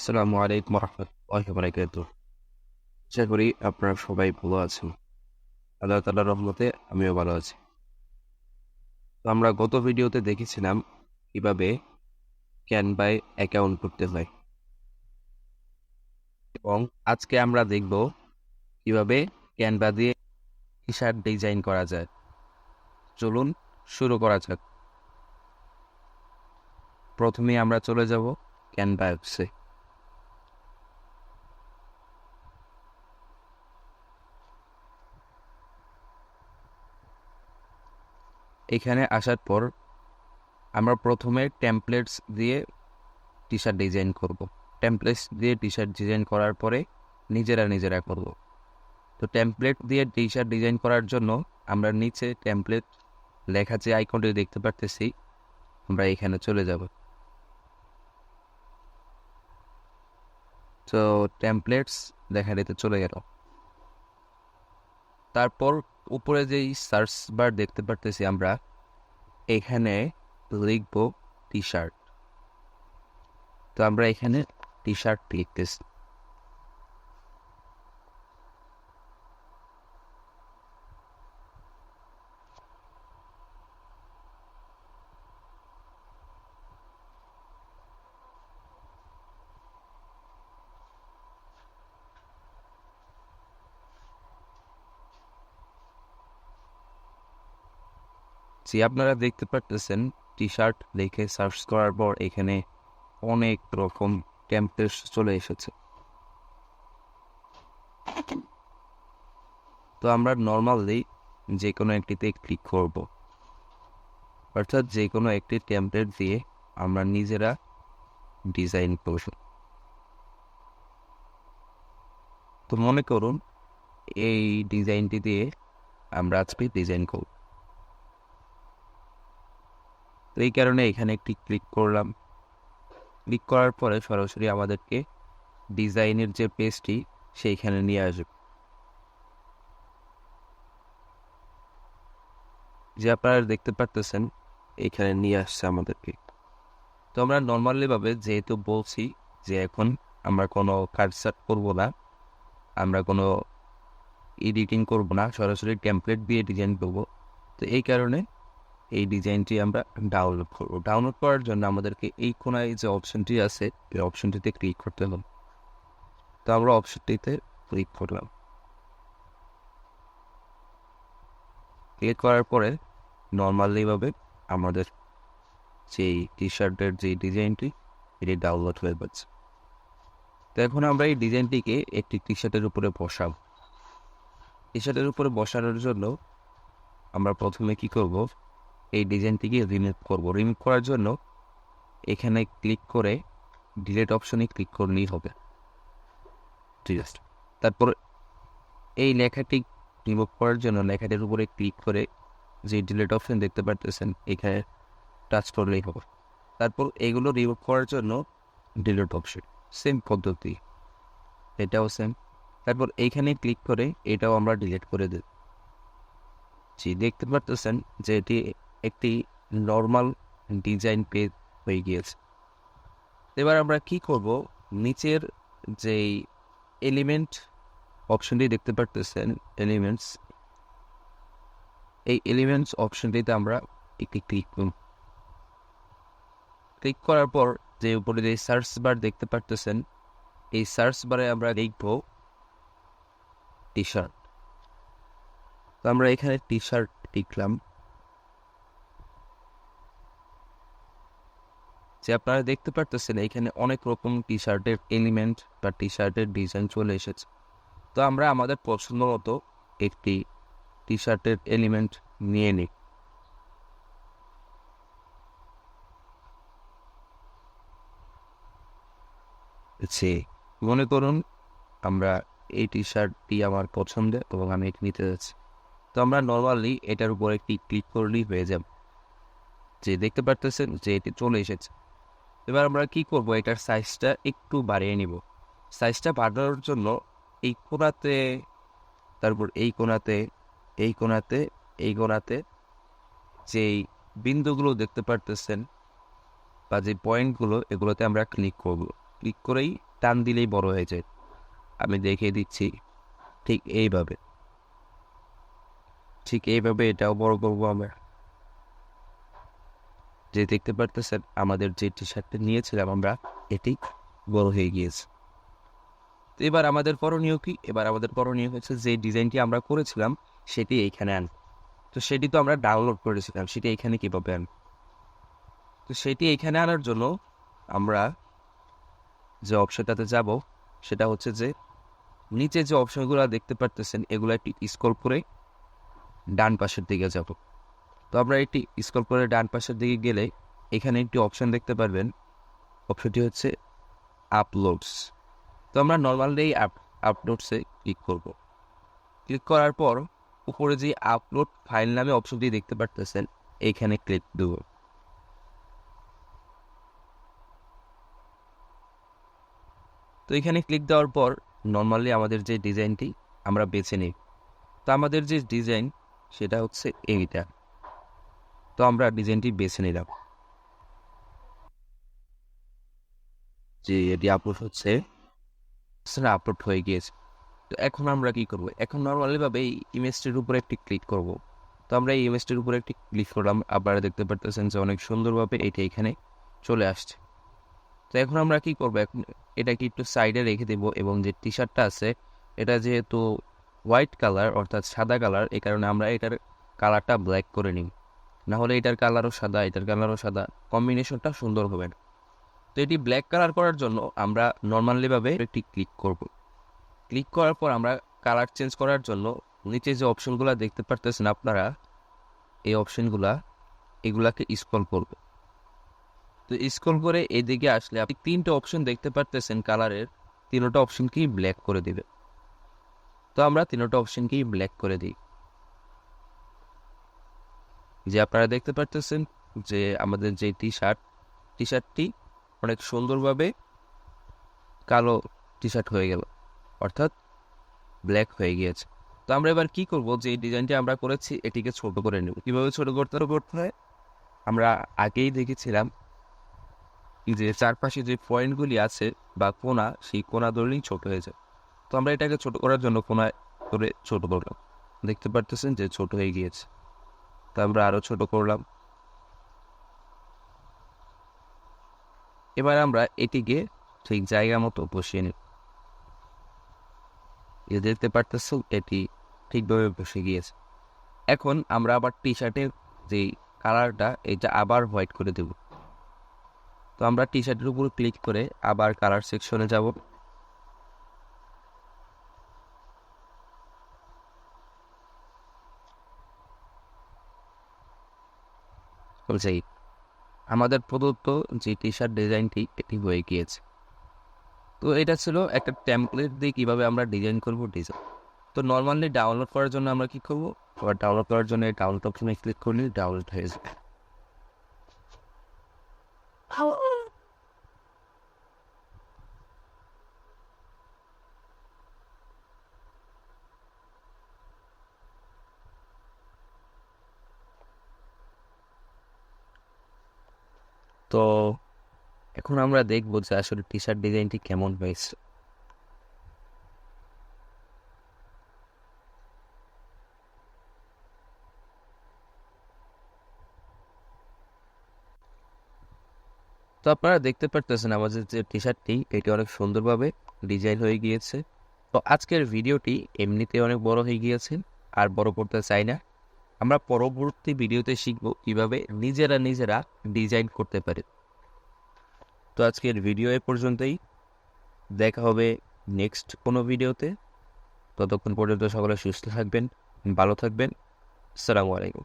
আসসালামু আলাইকুম রহমতুল্লাহি ওয়া বারাকাতুহু। আশা করি আপনারা সবাই ভালো আছেন। আল্লাহ তাআলার রহমতে আমিও ভালো আছি। তো আমরা গত ভিডিওতে দেখেছিলাম কিভাবে ক্যানভায় অ্যাকাউন্ট করতে হয় এবং আজকে আমরা দেখব কিভাবে ক্যানভা দিয়ে টি-শার্ট ডিজাইন করা যায়। চলুন শুরু করা যাক। প্রথমেই আমরা চলে যাব ক্যানভা অ্যাপসে। এখানে আসার পর আমরা প্রথমে টেমপ্লেটস দিয়ে টি-শার্ট ডিজাইন করব। টেমপ্লেটস দিয়ে টি-শার্ট ডিজাইন করার পরে নিজেরা করব। তো টেমপ্লেট দিয়ে টি-শার্ট ডিজাইন করার জন্য আমরা নিচে টেমপ্লেট লেখা যে আইকনটি দেখতে পারতেছি, আমরা এখানে চলে যাব। তো টেমপ্লেটস লেখাটিতে চলে গেল। তারপর উপরে যেই সার্চ বার দেখতে পারতেছি আমরা, এখানে লিখব টি-শার্ট। তো আমরা এখানে টি-শার্ট লিখতেছি। জি, আপনারা দেখতে পারতেছেন টি-শার্ট লিখে সার্চ করার পর এখানে অনেক রকম টেমপ্লেটস চলে এসেছে। তো আমরা নর্মালি যে কোনো একটিতে ক্লিক করব, অর্থাৎ যে কোনো একটি টেমপ্লেট দিয়ে আমরা নিজেরা ডিজাইন করব। তো মনে করুন এই ডিজাইনটি দিয়ে আমরা আজকে ডিজাইন করব। তো এই কারণে এখানে একটি ক্লিক করলাম। ক্লিক করার পরে সরাসরি আমাদেরকে ডিজাইনের যে পেজটি সেইখানে নিয়ে আসবে। যে আপনারা দেখতে পারতেছেন এখানে নিয়ে আসছে আমাদেরকে। তো আমরা নর্মালি ভাবে যেহেতু বলছি যে এখন আমরা কোনো কাটছাট করব না, আমরা কোনো এডিটিং করব না, সরাসরি টেমপ্লেট দিয়ে ডিজাইন করব। তো এই কারণে এই ডিজাইনটি আমরা ডাউনলোড করব। ডাউনলোড করার জন্য আমাদেরকে এই কোনায় যে অপশনটি আছে এই অপশনটিতে ক্লিক করতে হবে। তো আমরা অপশনটিতে ক্লিক করলাম। ক্লিক করার পরে নর্মালিভাবে আমাদের যেই টি-শার্টের যে ডিজাইনটি এটি ডাউনলোড হয়ে যাচ্ছে। তো এখন আমরা এই ডিজাইনটিকে একটি টি-শার্টের উপরে বসাবো। টি-শার্টের উপরে বসানোর জন্য আমরা প্রথমে কি করব, এই ডিজাইনটিকে রিমুভ করব। রিমুভ করার জন্য এখানে ক্লিক করে ডিলিট অপশনে ক্লিক করলেই হবে। ঠিক আছে। তারপর এই লেখাটি রিমুভ করার জন্য লেখাটির উপরে ক্লিক করে যে ডিলিট অপশন দেখতে পারতেছেন এখানে টাচ করলেই হবে। তারপর এগুলো রিমুভ করার জন্য ডিলিট অপশন, সেম পদ্ধতি, এটাও সেম। তারপর এইখানে ক্লিক করে এটাও আমরা ডিলিট করে দেব। জি, দেখতে পারতেছেন যে এটি একটি নর্মাল ডিজাইন পেজ হয়ে গিয়েছে। এবার আমরা কি করব, নিচের যেই এলিমেন্ট অপশনটি দেখতে পারতেছেন এলিমেন্টস, এই এলিমেন্টস অপশনটিতে আমরা একটি ক্লিক করব। ক্লিক করার পর যে উপরে যে সার্চ বার দেখতে পারতেছেন, এই সার্চ বারে আমরা লিখব টি-শার্ট। তো আমরা এখানে টি-শার্ট লিখলাম। যে আপনারা দেখতে পারতেছেন এখানে অনেক রকম টি-শার্টের এলিমেন্ট বা টি-শার্টের ডিজাইন চলে এসেছে। তো আমরা আমাদের পছন্দ মতো একটি টি-শার্টের এলিমেন্ট নিয়ে নিই। সে মনে করুন আমরা এই টি-শার্টটি আমার পছন্দের এবং আমি এটি নিতে যাচ্ছি। তো আমরা নর্মালি এটার উপর একটি ক্লিক করলেই হয়ে যাবে। যে দেখতে পারতেছেন যে এটি চলে এসেছে। এবার আমরা কি করব, এটার সাইজটা একটু বাড়িয়ে নিব। সাইজটা বাড়ানোর জন্য এই কোণাতে, তারপর এই কোণাতে, এই কোণাতে, এই কোণাতে যেই বিন্দুগুলো দেখতে পারতেছেন বা যে পয়েন্টগুলো, এগুলোতে আমরা ক্লিক করব। ক্লিক করেই টান দিলেই বড় হয়ে যায়। আমি দেখিয়ে দিচ্ছি, ঠিক এইভাবে এটাও বড় করবো আমরা। যে দেখতে পারতেছেন আমাদের যে টি শার্টটা নিয়েছিলাম আমরা, এটি বড় হয়ে গিয়েছে। তো এবার আমাদের করণীয় কি? এবার আমাদের করণীয় হচ্ছে যে ডিজাইনটি আমরা করেছিলাম সেটি এইখানে আন। তো সেটি তো আমরা ডাউনলোড করেছিলাম, সেটি এখানে কীভাবে আন? তো সেটি এখানে আনার জন্য আমরা যে অপশনটাতে যাব সেটা হচ্ছে যে নিচে যে অপশনগুলো দেখতে পারতেছেন এগুলো একটি স্ক্রল করে ডান পাশের দিকে যাব। তো আমরা একটি স্ক্রল করে ডান পাশের দিকে গেলে এখানে একটি অপশন দেখতে পারবেন, অপশনটি হচ্ছে আপলোডস। তো আমরা নর্মালি এই আপলোডসে ক্লিক করব। ক্লিক করার পর উপরে যে আপলোড ফাইল নামে অপশনটি দেখতে পারতেছেন এইখানে ক্লিক দেব। তো এখানে ক্লিক দেওয়ার পর নর্মালি আমাদের যে ডিজাইনটি আমরা বেছে নিই। তো আমাদের যে ডিজাইন সেটা হচ্ছে এইটা। তো আমরা ডিজাইনটি বেছে নিলাম যে এটি আপলোড হচ্ছে, আপলোড হয়ে গিয়েছে। তো এখন আমরা কি করব? এখন নর্মালিভাবে এই ইমেজটির উপরে একটি ক্লিক করব। তো আমরা এই ইমেজটির উপরে একটি ক্লিক করলাম, আপনারা দেখতে পারতেছেন যে অনেক সুন্দরভাবে এটি এখানে চলে আসছে। তো এখন আমরা কি করব? এখন এটাকে একটু সাইডে রেখে দেব এবং যে টি শার্টটা আছে এটা যেহেতু হোয়াইট কালার অর্থাৎ সাদা কালার, এই কারণে আমরা এটার কালারটা ব্ল্যাক করে নিই। না হলে এটার কালারও সাদা, এটার কালারও সাদা, কম্বিনেশনটা সুন্দর হবে না। তো এটি ব্ল্যাক কালার করার জন্য আমরা নর্মালিভাবে একটি ক্লিক করব। ক্লিক করার পর আমরা কালার চেঞ্জ করার জন্য নিচে যে অপশনগুলো দেখতে পারতেছেন আপনারা, এই এগুলাকে স্ক্রল করব। তো স্ক্রল করে এদিকে আসলে আপনি 3টে অপশন দেখতে পারতেছেন কালারের, 3টা অপশনকেই ব্ল্যাক করে দিবে। তো আমরা 3টা অপশনকেই ব্ল্যাক করে দিই। যে আপনারা দেখতে পারতেছেন যে আমাদের যে টি শার্টটি অনেক সুন্দরভাবে কালো টি শার্ট হয়ে গেল, অর্থাৎ ব্ল্যাক হয়ে গিয়েছে। তো আমরা এবার কি করব? যে ডিজাইনটি আমরা করেছি এটিকে ছোট করে নেব। কীভাবে ছোট করতে হয়? আমরা আগেই দেখেছিলাম যে চারপাশে যে পয়েন্টগুলি আছে বা কোণা, সেই কোণা ধরলেই ছোট হয়ে যায়। তো আমরা এটাকে ছোট করার জন্য কোণায় করে ছোট করলাম। দেখতে পারতেছেন যে ছোট হয়ে গিয়েছে। তো আমরা আরও ছোট করলাম। এবার আমরা এটিকে ঠিক জায়গা মতো বসিয়ে নিই। দেখতে পারতেছেন এটি ঠিকভাবে বসে গিয়েছে। এখন আমরা আবার টি শার্টের যে কালারটা এটা আবার হোয়াইট করে দেব। তো আমরা টি শার্টের উপর ক্লিক করে আবার কালার সেকশনে যাব। বলছি আমাদের প্রদত্ত যে টি শার্ট ডিজাইনটি এটি হয়ে গিয়েছে। তো এটা ছিল একটা টেমপ্লেট দিয়ে কীভাবে আমরা ডিজাইন করব ডিজাইন। তো নর্মালি ডাউনলোড করার জন্য আমরা কি করব? আবার ডাউনলোড করার জন্য এই ডাউনলোড অপশনে ক্লিক করলে ডাউনলোড হয়ে যাবে। তো এখন আমরা দেখব যে আসলে টি শার্ট ডিজাইনটি কেমন হয়েছে। তো আপনারা দেখতে পারতেছেন আমাদের যে টি শার্টটি এটি অনেক সুন্দরভাবে ডিজাইন হয়ে গিয়েছে। তো আজকের ভিডিওটি এমনিতে অনেক বড় হয়ে গিয়েছে, আর বড় করতে চাই না। আমরা পরবর্তী ভিডিওতে শিখব কিভাবে নিজেরা ডিজাইন করতে পারে। তো আজকের ভিডিও এ পর্যন্তই, দেখা হবে নেক্সট কোনো ভিডিওতে। ততক্ষণ পর্যন্ত সকলে সুস্থ থাকবেন, ভালো থাকবেন। আসসালামু আলাইকুম।